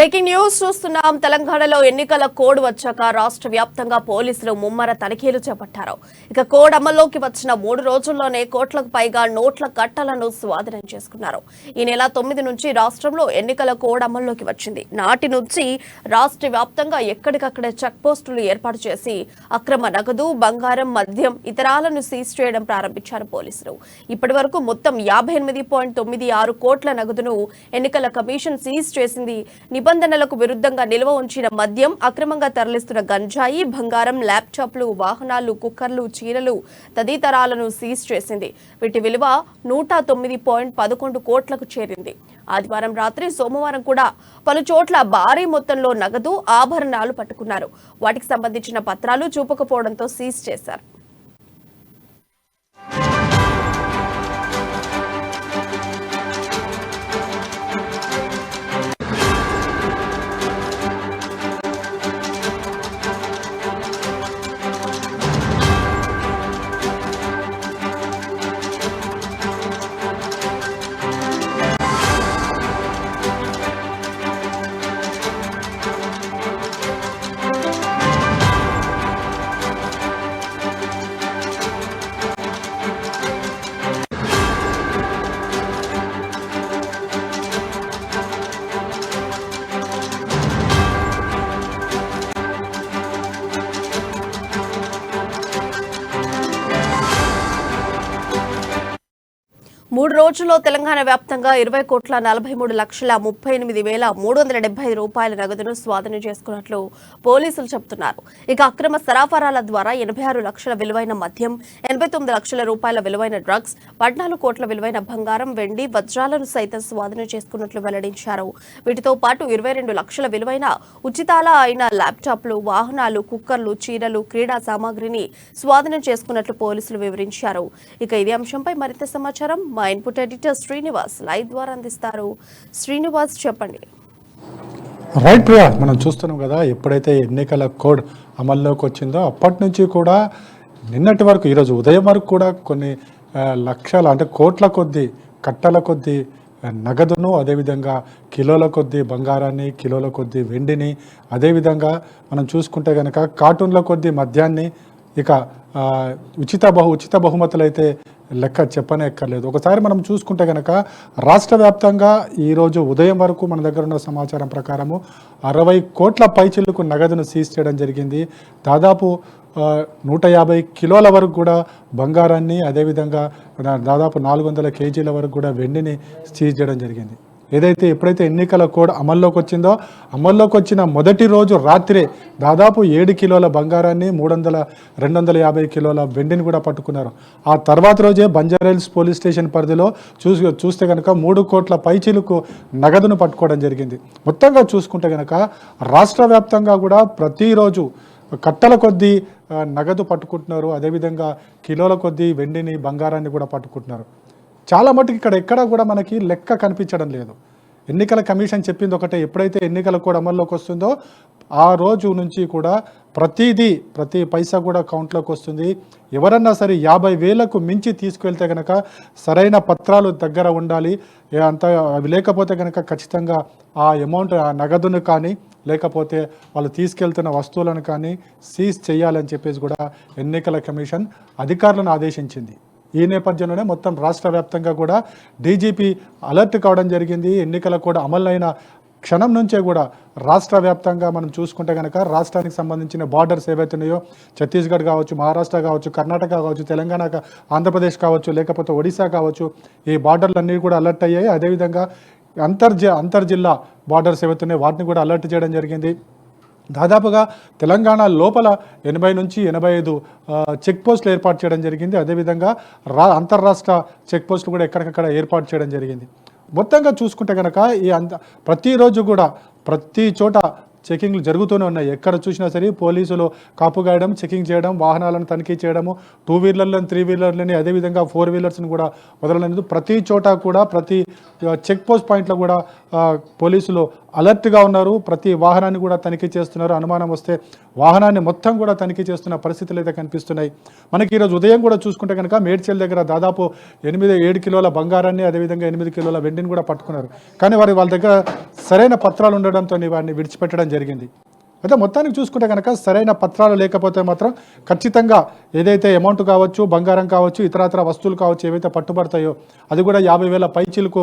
Breaking news చూస్తున్నాం. తెలంగాణలో ఎన్నికల కోడ్ వచ్చాక రాష్ట్ర వ్యాప్తంగా పోలీసులు ముమ్మర తనిఖీలు చేపట్టారు. ఇక కోడ్ అమల్లోకి వచ్చిన 3 రోజుల్లోనే కోట్లకు పైగా నోట్ల కట్టలను స్వాధీనం చేసుకున్నారు. ఈ నెల 9 నుంచి రాష్ట్రంలో ఎన్నికల కోడ్ అమల్లోకి వచ్చింది. నాటి నుంచి రాష్ట్ర వ్యాప్తంగా ఎక్కడికక్కడే చెక్ పోస్టులు ఏర్పాటు చేసి అక్రమ నగదు, బంగారం, మద్యం ఇతరాలను సీజ్ చేయడం ప్రారంభించారు పోలీసులు. ఇప్పటి వరకు మొత్తం 58.96 కోట్ల నగదును ఎన్నికల కమిషన్ సీజ్ చేసింది. నిబంధనలకు విరుద్ధంగా నిల్వ ఉంచిన మద్యం, అక్రమంగా తరలిస్తున్న గంజాయి, బంగారం, ల్యాప్టాప్లు, వాహనాలు, కుక్కర్లు, చీరలు తదితరాలను సీజ్ చేసింది. వీటి విలువ 109.11 కోట్లకు చేరింది. ఆదివారం రాత్రి, సోమవారం కూడా పలు చోట్ల భారీ మొత్తంలో నగదు, ఆభరణాలు పట్టుకున్నారు. వాటికి సంబంధించిన పత్రాలు చూపకపోవడంతో సీజ్ చేశారు. మూడు రోజుల్లో తెలంగాణ వ్యాప్తంగా 20,43,38,375 రూపాయల నగదును స్వాధీనం చేసుకున్నట్లు పోలీసులు చెబుతున్నారు. ఇక అక్రమ సరఫరాల ద్వారా 86 లక్షల విలువైన మద్యం, 89 లక్షల రూపాయల విలువైన డ్రగ్స్, 14 కోట్ల విలువైన బంగారం, వెండి, వజ్రాలను సైతం స్వాధీనం చేసుకున్నట్లు వెల్లడించారు. వీటితో పాటు 22 లక్షల విలువైన ఉచితాల అయిన ల్యాప్టాప్లు, వాహనాలు, కుక్కర్లు, చీరలు, క్రీడా సామాగ్రిని స్వాధీనం చేసుకున్నట్లు పోలీసులు వివరించారు. ఇక ఇదే అంశంపై మరింత సమాచారం మా ఇన్పుట్ ఎడిటర్ శ్రీనివాస్ లైవ్ ద్వారా అందిస్తారు. శ్రీనివాస్, చెప్పండి. రైట్ ప్రియా, మనం చూస్తున్నాం కదా, ఎప్పుడైతే ఎన్నికల కోడ్ అమల్లోకి వచ్చిందో అప్పటి నుంచి కూడా నిన్నటి వరకు, ఈరోజు ఉదయం వరకు కూడా కొన్ని లక్షల అంటే కోట్ల కొద్దీ, కట్టల కొద్దీ నగదును, అదేవిధంగా కిలోల కొద్దీ బంగారాన్ని, కిలోల కొద్దీ వెండిని, అదేవిధంగా మనం చూసుకుంటే కనుక కార్టూన్ల కొద్దీ మద్యాన్ని, ఇక ఉచిత బహుమతులు అయితే లెక్క చెప్పనే ఎక్కర్లేదు. ఒకసారి మనం చూసుకుంటే కనుక రాష్ట్ర వ్యాప్తంగా ఈరోజు ఉదయం వరకు మన దగ్గర ఉన్న సమాచారం ప్రకారము 60 కోట్ల పైచిలకు నగదును సీజ్ చేయడం జరిగింది. దాదాపు 150 కిలోల వరకు కూడా బంగారాన్ని, అదేవిధంగా దాదాపు 400 కేజీల వరకు కూడా వెండిని సీజ్ చేయడం జరిగింది. ఎప్పుడైతే ఎన్నికల కోడ్ అమల్లోకి వచ్చిందో, అమల్లోకి వచ్చిన మొదటి రోజు రాత్రే దాదాపు 7 కిలోల బంగారాన్ని, 250 కిలోల వెండిని కూడా పట్టుకున్నారు. ఆ తర్వాత రోజే బంజారాహిల్స్ పోలీస్ స్టేషన్ పరిధిలో చూస్తే కనుక 3 కోట్ల పైచిలకు నగదును పట్టుకోవడం జరిగింది. మొత్తంగా చూసుకుంటే కనుక రాష్ట్ర వ్యాప్తంగా కూడా ప్రతిరోజు కట్టల కొద్దీ నగదు పట్టుకుంటున్నారు. అదేవిధంగా కిలోల కొద్దీ వెండిని, బంగారాన్ని కూడా పట్టుకుంటున్నారు. చాలా మటుకు ఇక్కడ ఎక్కడా కూడా మనకి లెక్క కనిపించడం లేదు. ఎన్నికల కమిషన్ చెప్పింది ఒకటే, ఎప్పుడైతే ఎన్నికల కోడ్ అమల్లోకి వస్తుందో ఆ రోజు నుంచి కూడా ప్రతి పైసా కూడా కౌంట్లోకి వస్తుంది. ఎవరన్నా సరే 50,000కు మించి తీసుకువెళ్తే కనుక సరైన పత్రాలు దగ్గర ఉండాలి. అంత అవి లేకపోతే కనుక ఖచ్చితంగా ఆ అమౌంట్, ఆ నగదును కానీ లేకపోతే వాళ్ళు తీసుకెళ్తున్న వస్తువులను కానీ సీజ్ చేయాలని చెప్పేసి కూడా ఎన్నికల కమిషన్ అధికారులను ఆదేశించింది. ఈ నేపథ్యంలోనే మొత్తం రాష్ట్ర వ్యాప్తంగా కూడా డీజీపీ అలర్ట్ కావడం జరిగింది. ఎన్నికల కూడా అమలైన క్షణం నుంచే కూడా రాష్ట్ర వ్యాప్తంగా మనం చూసుకుంటే కనుక రాష్ట్రానికి సంబంధించిన బార్డర్స్ ఏవైతున్నాయో, ఛత్తీస్గఢ్ కావచ్చు, మహారాష్ట్ర కావచ్చు, కర్ణాటక కావచ్చు, తెలంగాణ, ఆంధ్రప్రదేశ్ కావచ్చు, లేకపోతే ఒడిశా కావచ్చు, ఈ బార్డర్లన్నీ కూడా అలర్ట్ అయ్యాయి. అదేవిధంగా అంతర్జిల్లా బార్డర్స్ ఏవైతున్నాయో వాటిని కూడా అలర్ట్ చేయడం జరిగింది. దాదాపుగా తెలంగాణ లోపల 80 నుంచి 85 చెక్ పోస్టులు ఏర్పాటు చేయడం జరిగింది. అదేవిధంగా అంతర్రాష్ట్ర చెక్ పోస్టులు కూడా ఎక్కడికక్కడ ఏర్పాటు చేయడం జరిగింది. మొత్తంగా చూసుకుంటే కనుక ప్రతిరోజు కూడా ప్రతి చోట చెకింగ్లు జరుగుతూనే ఉన్నాయి. ఎక్కడ చూసినా సరే పోలీసులు కాపు కాయడం, చెకింగ్ చేయడం, వాహనాలను తనిఖీ చేయడము, 2 వీలర్లను 3 వీలర్లని అదేవిధంగా 4 వీలర్స్ని కూడా వదలలేదు. ప్రతి చోట కూడా ప్రతి చెక్ పోస్ట్ పాయింట్లో కూడా పోలీసులు అలర్ట్గా ఉన్నారు. ప్రతి వాహనాన్ని కూడా తనిఖీ చేస్తున్నారు. అనుమానం వస్తే వాహనాన్ని మొత్తం కూడా తనిఖీ చేస్తున్న పరిస్థితులు అయితే కనిపిస్తున్నాయి. మనకి ఈరోజు ఉదయం కూడా చూసుకుంటే కనుక మేడ్చల్ దగ్గర దాదాపు 7 కిలోల బంగారాన్ని అదేవిధంగా 8 కిలోల వెండిని కూడా పట్టుకున్నారు. కానీ వాళ్ళ దగ్గర సరైన పత్రాలు ఉండడంతో వారిని విడిచిపెట్టడం జరిగింది. అయితే మొత్తానికి చూసుకుంటే కనుక సరైన పత్రాలు లేకపోతే మాత్రం ఖచ్చితంగా ఏదైతే అమౌంట్ కావచ్చు, బంగారం కావచ్చు, ఇతరత్ర వస్తువులు కావచ్చు ఏవైతే పట్టుబడతాయో అది కూడా 50,000 పైచీలకు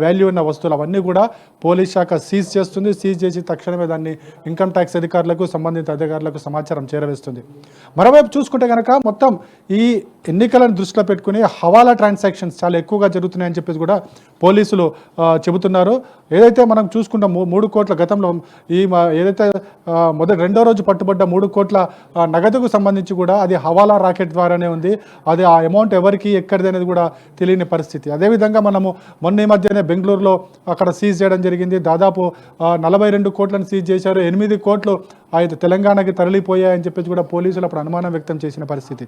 వాల్యూ ఉన్న వస్తువులు అవన్నీ కూడా పోలీస్ శాఖ సీజ్ చేస్తుంది. సీజ్ చేసి తక్షణమే దాన్ని ఇన్కమ్ ట్యాక్స్ అధికారులకు, సంబంధిత అధికారులకు సమాచారం చేరవేస్తుంది. మరోవైపు చూసుకుంటే కనుక మొత్తం ఈ ఎన్నికలను దృష్టిలో పెట్టుకుని హవాలా ట్రాన్సాక్షన్స్ చాలా ఎక్కువగా జరుగుతున్నాయని చెప్పేసి కూడా పోలీసులు చెబుతున్నారు. ఏదైతే మనం చూసుకుంటాం 3 కోట్ల గతంలో ఏదైతే రెండో రోజు పట్టుబడ్డ 3 కోట్ల నగదుకు సంబంధించి కూడా అది హవాలా రాకెట్ ద్వారానే ఉంది. అది ఆ అమౌంట్ ఎవరికి ఎక్కడిది అనేది కూడా తెలియని పరిస్థితి. అదేవిధంగా మనము మొన్న ఈ మధ్యనే బెంగళూరులో అక్కడ సీజ్ చేయడం జరిగింది. దాదాపు 42 కోట్లను సీజ్ చేశారు. 8 కోట్లు తెలంగాణకి తరలిపోయాయని చెప్పేసి కూడా పోలీసులు అప్పుడు అనుమానం వ్యక్తం చేసిన పరిస్థితి.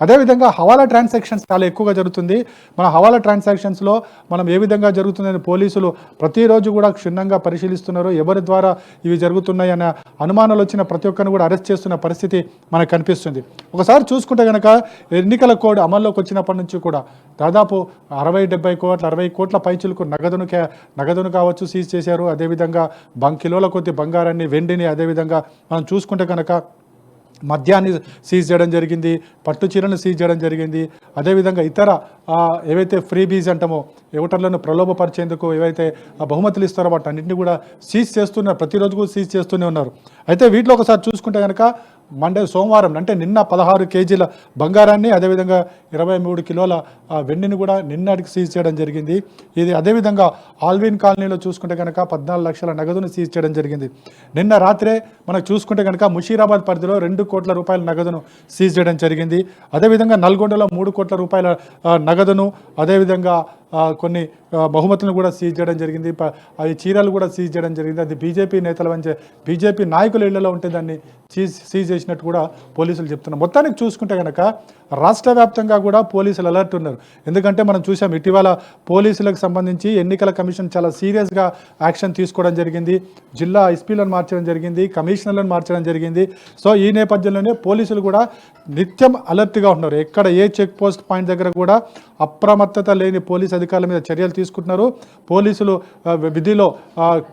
అదేవిధంగా హవాలా ట్రాన్సాక్షన్స్ చాలా ఎక్కువగా జరుగుతుంది. మన హవాలా ట్రాన్సాక్షన్స్లో మనం ఏ విధంగా జరుగుతుందని పోలీసులు ప్రతిరోజు కూడా క్షుణ్ణంగా పరిశీలిస్తున్నారు. ఎవరి ద్వారా ఇవి జరుగుతున్నాయన్న అనుమానాలు వచ్చిన ప్రతి ఒక్కరిని కూడా అరెస్ట్ చేస్తున్న పరిస్థితి మనకు కనిపిస్తుంది. ఒకసారి చూసుకుంటే కనుక ఎన్నికల కోడ్ అమల్లోకి వచ్చినప్పటి నుంచి కూడా దాదాపు 60 కోట్ల పైచులకు నగదును కావచ్చు సీజ్ చేశారు. అదేవిధంగా కిలోల కొద్ది బంగారాన్ని, వెండిని, అదేవిధంగా మనం చూసుకుంటే కనుక మద్యాన్ని సీజ్ చేయడం జరిగింది, పట్టు చీరను సీజ్ చేయడం జరిగింది. అదేవిధంగా ఇతర ఏవైతే ఫ్రీబీస్ అంటామో ఓటర్లను ప్రలోభపరిచేందుకు ఏవైతే బహుమతులు ఇస్తారో వాటన్నింటినీ కూడా సీజ్ చేస్తున్నారు. ప్రతిరోజు కూడా సీజ్ చేస్తూనే ఉన్నారు. అయితే వీటిలో ఒకసారి చూసుకుంటే కనుక సోమవారం అంటే నిన్న 16 కేజీల బంగారాన్ని, అదేవిధంగా 23 కిలోల వెండిని కూడా నిన్నటికి సీజ్ చేయడం జరిగింది. ఇది అదేవిధంగా ఆల్విన్ కాలనీలో చూసుకుంటే కనుక 14 లక్షల నగదును సీజ్ చేయడం జరిగింది. నిన్న రాత్రే మనకు చూసుకుంటే కనుక ముషీరాబాద్ పరిధిలో 2 కోట్ల రూపాయల నగదును సీజ్ చేయడం జరిగింది. అదేవిధంగా నల్గొండలో 3 కోట్ల రూపాయల నగదును, అదేవిధంగా కొన్ని బహుమతులను కూడా సీజ్ చేయడం జరిగింది. అవి చీరలు కూడా సీజ్ చేయడం జరిగింది. అది బీజేపీ నాయకుల ఇళ్లలో ఉంటే దాన్ని సీజ్ చేసినట్టు కూడా పోలీసులు చెప్తున్నారు. మొత్తానికి చూసుకుంటే కనుక రాష్ట్ర వ్యాప్తంగా కూడా పోలీసులు అలర్ట్ ఉన్నారు. ఎందుకంటే మనం చూసాం ఇటీవల పోలీసులకు సంబంధించి ఎన్నికల కమిషన్ చాలా సీరియస్గా యాక్షన్ తీసుకోవడం జరిగింది. జిల్లా ఎస్పీలను మార్చడం జరిగింది, కమిషనర్లను మార్చడం జరిగింది. సో ఈ నేపథ్యంలోనే పోలీసులు కూడా నిత్యం అలర్ట్గా ఉన్నారు. ఎక్కడ ఏ చెక్ పోస్ట్ పాయింట్ దగ్గర కూడా అప్రమత్తత లేని పోలీస్ అధికారుల మీద చర్యలు తీసుకుంటున్నారు. పోలీసులు విధిలో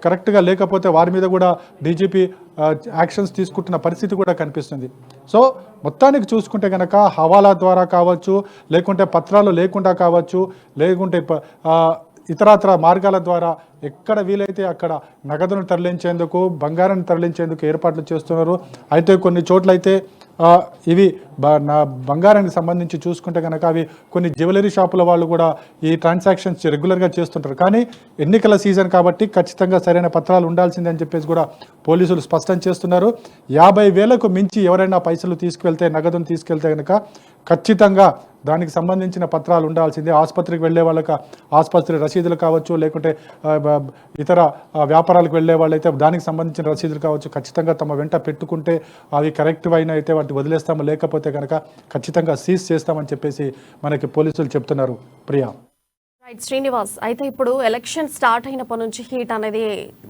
కరెక్ట్గా లేకపోతే వారి మీద కూడా డీజీపీ యాక్షన్స్ తీసుకుంటున్న పరిస్థితి కూడా కనిపిస్తుంది. సో మొత్తానికి చూసుకుంటే కనుక హవాలా ద్వారా కావచ్చు, లేకుంటే పత్రాలు లేకుండా కావచ్చు, లేకుంటే ఇతరత్ర మార్గాల ద్వారా ఎక్కడ వీలైతే అక్కడ నగదును తరలించేందుకు, బంగారాన్ని తరలించేందుకు ఏర్పాట్లు చేస్తున్నారు. అయితే కొన్ని చోట్లయితే ఇవి బంగారానికి సంబంధించి చూసుకుంటే కనుక అవి కొన్ని జ్యువెలరీ షాపుల వాళ్ళు కూడా ఈ ట్రాన్సాక్షన్స్ రెగ్యులర్గా చేస్తుంటారు. కానీ ఎన్నికల సీజన్ కాబట్టి ఖచ్చితంగా సరైన పత్రాలు ఉండాల్సిందే అని చెప్పేసి కూడా పోలీసులు స్పష్టం చేస్తున్నారు. 50,000కు మించి ఎవరైనా పైసలు తీసుకువెళ్తే, నగదును తీసుకెళ్తే కనుక ఖచ్చితంగా దానికి సంబంధించిన పత్రాలు ఉండాల్సిందే. ఆసుపత్రికి వెళ్ళే వాళ్ళకి ఆసుపత్రి రసీదులు కావచ్చు, లేకుంటే ఇతర వ్యాపారాలకు వెళ్ళే వాళ్ళైతే దానికి సంబంధించిన రసీదులు కావచ్చు, ఖచ్చితంగా తమ వెంట పెట్టుకుంటే అవి కరెక్ట్ అయినా అయితే వాటిని వదిలేస్తాము, లేకపోతే కనుక ఖచ్చితంగా సీజ్ చేస్తామని చెప్పేసి మనకి పోలీసులు చెప్తున్నారు. ప్రియా. రైట్ శ్రీనివాస్, అయితే ఇప్పుడు ఎలక్షన్ స్టార్ట్ అయినప్పటి నుంచి హీట్ అనేది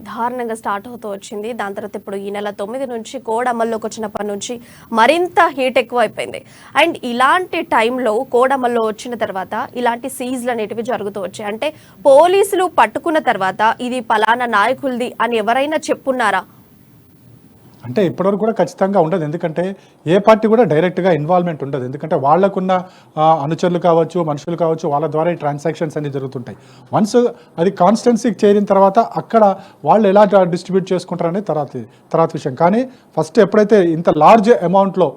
దారుణంగా స్టార్ట్ అవుతూ వచ్చింది. దాని తర్వాత ఇప్పుడు ఈ నెల 9 నుంచి కోడ్ అమల్లోకి వచ్చినప్పటి నుంచి మరింత హీట్ ఎక్కువ అయిపోయింది. అండ్ ఇలాంటి టైంలో కోడ్ అమల్లో వచ్చిన తర్వాత ఇలాంటి సీజ్లు అనేటివి జరుగుతూ వచ్చాయి. అంటే పోలీసులు పట్టుకున్న తర్వాత ఇది పలానా నాయకులది అని ఎవరైనా చెప్పున్నారా? అంటే ఇప్పటివరకు కూడా ఖచ్చితంగా ఉండదు. ఎందుకంటే ఏ పార్టీ కూడా డైరెక్ట్గా ఇన్వాల్వ్మెంట్ ఉండదు. ఎందుకంటే వాళ్ళకున్న అనుచరులు కావచ్చు, మనుషులు కావచ్చు, వాళ్ళ ద్వారా ఈ ట్రాన్సాక్షన్స్ అన్ని జరుగుతుంటాయి. వన్స్ అది కాన్స్టిట్యున్సీకి చేరిన తర్వాత అక్కడ వాళ్ళు ఎలా డిస్ట్రిబ్యూట్ చేసుకుంటారనే తర్వాత విషయం. కానీ ఫస్ట్ ఎప్పుడైతే ఇంత లార్జ్ అమౌంట్లో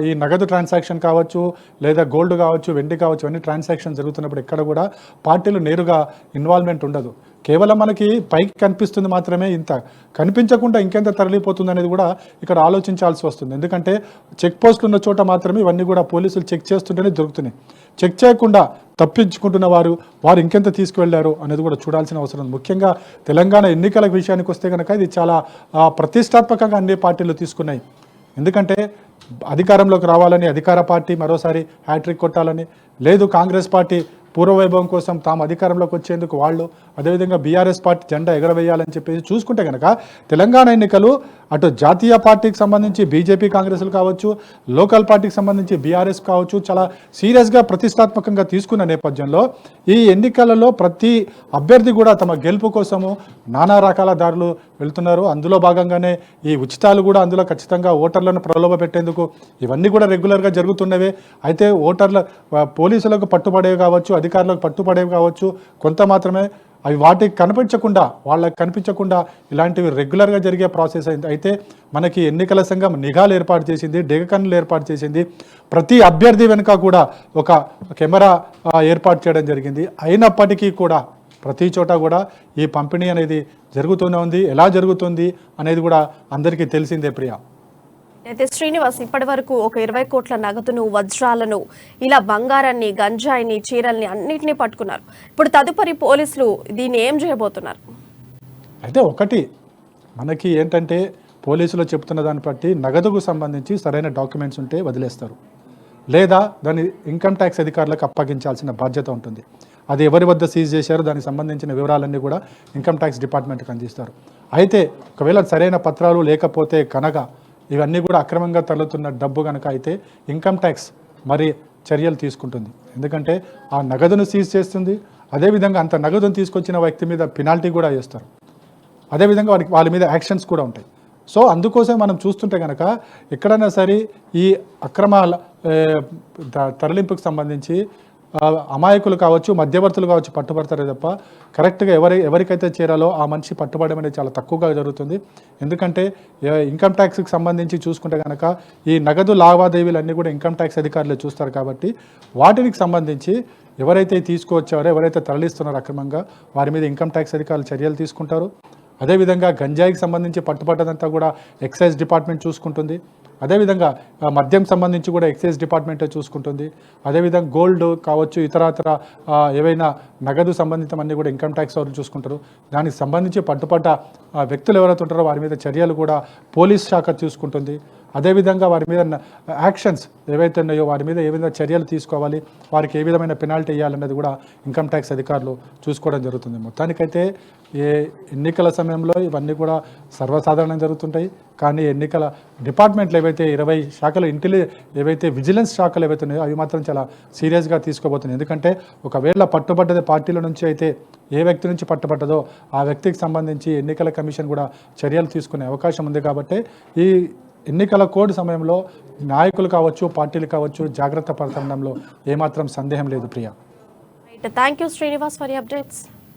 ఈ నగదు ట్రాన్సాక్షన్ కావచ్చు, లేదా గోల్డ్ కావచ్చు, వెండి కావచ్చు, అన్ని ట్రాన్సాక్షన్ జరుగుతున్నప్పుడు ఎక్కడ కూడా పార్టీలు నేరుగా ఇన్వాల్వ్మెంట్ ఉండదు. కేవలం మనకి పైకి కనిపిస్తుంది మాత్రమే, ఇంత కనిపించకుండా ఇంకెంత తరలిపోతుంది అనేది కూడా ఇక్కడ ఆలోచించాల్సి వస్తుంది. ఎందుకంటే చెక్ పోస్టులు ఉన్న చోట మాత్రమే ఇవన్నీ కూడా పోలీసులు చెక్ చేస్తుంటేనే దొరుకుతున్నాయి. చెక్ చేయకుండా తప్పించుకుంటున్న వారు ఇంకెంత తీసుకువెళ్లారు అనేది కూడా చూడాల్సిన అవసరం ఉంది. ముఖ్యంగా తెలంగాణ ఎన్నికల విషయానికి వస్తే కనుక ఇది చాలా ప్రతిష్టాత్మకంగా అన్ని పార్టీలు తీసుకున్నాయి. ఎందుకంటే అధికారంలోకి రావాలని అధికార పార్టీ మరోసారి హ్యాట్రిక్ కొట్టాలని, లేదు కాంగ్రెస్ పార్టీ పూర్వవైభవం కోసం తాము అధికారంలోకి వచ్చేందుకు వాళ్ళు, అదేవిధంగా బీఆర్ఎస్ పార్టీ జెండా ఎగరవేయాలని చెప్పేసి చూసుకుంటే కనుక తెలంగాణ ఎన్నికలు అటు జాతీయ పార్టీకి సంబంధించి బీజేపీ కాంగ్రెస్లు కావచ్చు, లోకల్ పార్టీకి సంబంధించి బీఆర్ఎస్ కావచ్చు, చాలా సీరియస్గా ప్రతిష్టాత్మకంగా తీసుకున్న నేపథ్యంలో ఈ ఎన్నికలలో ప్రతి అభ్యర్థి కూడా తమ గెలుపు కోసము నానా రకాల దారులు వెళ్తున్నారు. అందులో భాగంగానే ఈ ఉచితాలు కూడా అందులో ఖచ్చితంగా ఓటర్లను ప్రలోభ పెట్టేందుకు ఇవన్నీ కూడా రెగ్యులర్గా జరుగుతున్నవే. అయితే పోలీసులకు పట్టుబడేవి కావచ్చు, అధికారులకు పట్టుబడేవి కావచ్చు, కొంత మాత్రమే అవి వాటికి వాళ్ళకి కనిపించకుండా ఇలాంటివి రెగ్యులర్గా జరిగే ప్రాసెస్ అయింది. అయితే మనకి ఎన్నికల సంఘం నిఘాలు ఏర్పాటు చేసింది, డేగకన్నులు ఏర్పాటు చేసింది. ప్రతి అభ్యర్థి వెనుక కూడా ఒక కెమెరా ఏర్పాటు చేయడం జరిగింది. అయినప్పటికీ కూడా ప్రతి చోట కూడా ఈ పంపిణీ అనేది జరుగుతూనే ఉంది. ఎలా జరుగుతుంది అనేది కూడా అందరికీ తెలిసిందే ప్రియా. అయితే శ్రీనివాస్, ఇప్పటి వరకు ఒక 20 కోట్ల నగదును, వజ్రాలను, ఇలా బంగారాన్ని, గంజాయిని, చీరల్ని అన్నిటినీ పట్టుకున్నారు. ఇప్పుడు తదుపరి పోలీసులు దీన్ని ఏం చేయబోతున్నారు? అయితే ఒకటి మనకి ఏంటంటే పోలీసులు చెప్తున్న దాన్ని బట్టి నగదుకు సంబంధించి సరైన డాక్యుమెంట్స్ ఉంటే వదిలేస్తారు, లేదా దాన్ని ఇన్కమ్ ట్యాక్స్ అధికారులకు అప్పగించాల్సిన బాధ్యత ఉంటుంది. అది ఎవరి వద్ద సీజ్ చేశారో దానికి సంబంధించిన వివరాలన్నీ కూడా ఇన్కమ్ ట్యాక్స్ డిపార్ట్మెంట్కి అందిస్తారు. అయితే ఒకవేళ సరైన పత్రాలు లేకపోతే కనుక ఇవన్నీ కూడా అక్రమంగా తరలుతున్న డబ్బు కనుక అయితే ఇన్కమ్ ట్యాక్స్ మరి చర్యలు తీసుకుంటుంది. ఎందుకంటే ఆ నగదును సీజ్ చేస్తుంది, అదేవిధంగా అంత నగదును తీసుకొచ్చిన వ్యక్తి మీద పెనాల్టీ కూడా వేస్తారు, అదేవిధంగా వాళ్ళ మీద యాక్షన్స్ కూడా ఉంటాయి. సో అందుకోసం మనం చూస్తుంటే కనుక ఎక్కడైనా సరే ఈ అక్రమాల తరలింపుకు సంబంధించి అమాయకులు కావచ్చు, మధ్యవర్తులు కావచ్చు పట్టుబడతారే తప్ప కరెక్ట్గా ఎవరికైతే చేరాలో ఆ మనిషి పట్టుబడడం అనేది చాలా తక్కువగా జరుగుతుంది. ఎందుకంటే ఇన్కమ్ ట్యాక్స్కి సంబంధించి చూసుకుంటే కనుక ఈ నగదు లావాదేవీలన్నీ కూడా ఇన్కమ్ ట్యాక్స్ అధికారులు చూస్తారు. కాబట్టి వాటికి సంబంధించి ఎవరైతే తీసుకువచ్చారో, ఎవరైతే తరలిస్తున్నారో అక్రమంగా, వారి మీద ఇన్కమ్ ట్యాక్స్ అధికారులు చర్యలు తీసుకుంటారు. అదేవిధంగా గంజాయికి సంబంధించి పట్టుబడ్డదంతా కూడా ఎక్సైజ్ డిపార్ట్మెంట్ చూసుకుంటుంది. అదేవిధంగా మద్యం సంబంధించి కూడా ఎక్సైజ్ డిపార్ట్మెంటే చూసుకుంటుంది. అదేవిధంగా గోల్డ్ కావచ్చు, ఇతరత్ర ఏవైనా నగదు సంబంధితం అన్నీ కూడా ఇన్కమ్ ట్యాక్స్ వారు చూసుకుంటారు. దానికి సంబంధించి పట్టుపడ్డ వ్యక్తులు ఎవరైతే ఉంటారో వారి మీద చర్యలు కూడా పోలీస్ శాఖ చూసుకుంటుంది. అదేవిధంగా వారి మీద యాక్షన్స్ ఏవైతే ఉన్నాయో వారి మీద ఏ విధంగా చర్యలు తీసుకోవాలి, వారికి ఏ విధమైన పెనాల్టీ వేయాలన్నది కూడా ఇన్కమ్ ట్యాక్స్ అధికారులు చూసుకోవడం జరుగుతుంది. మొత్తానికైతే ఎన్నికల సమయంలో ఇవన్నీ కూడా సర్వసాధారణంగా జరుగుతుంటాయి. కానీ ఎన్నికల డిపార్ట్మెంట్లు ఏవైతే 20 శాఖలు ఏవైతే విజిలెన్స్ శాఖలు ఏవైతే ఉన్నాయో అవి మాత్రం చాలా సీరియస్గా తీసుకోబోతున్నాయి. ఎందుకంటే ఒకవేళ పట్టుబడ్డది పార్టీల నుంచి అయితే ఏ వ్యక్తి నుంచి పట్టుబడ్డదో ఆ వ్యక్తికి సంబంధించి ఎన్నికల కమిషన్ కూడా చర్యలు తీసుకునే అవకాశం ఉంది. కాబట్టి ఈ ఎన్నికల కోడ్ సమయంలో నాయకులు కావచ్చు, పార్టీలు కావచ్చు జాగ్రత్త పడడంలో ఏమాత్రం సందేహం లేదు Priya. Thank you Srinivas for the updates.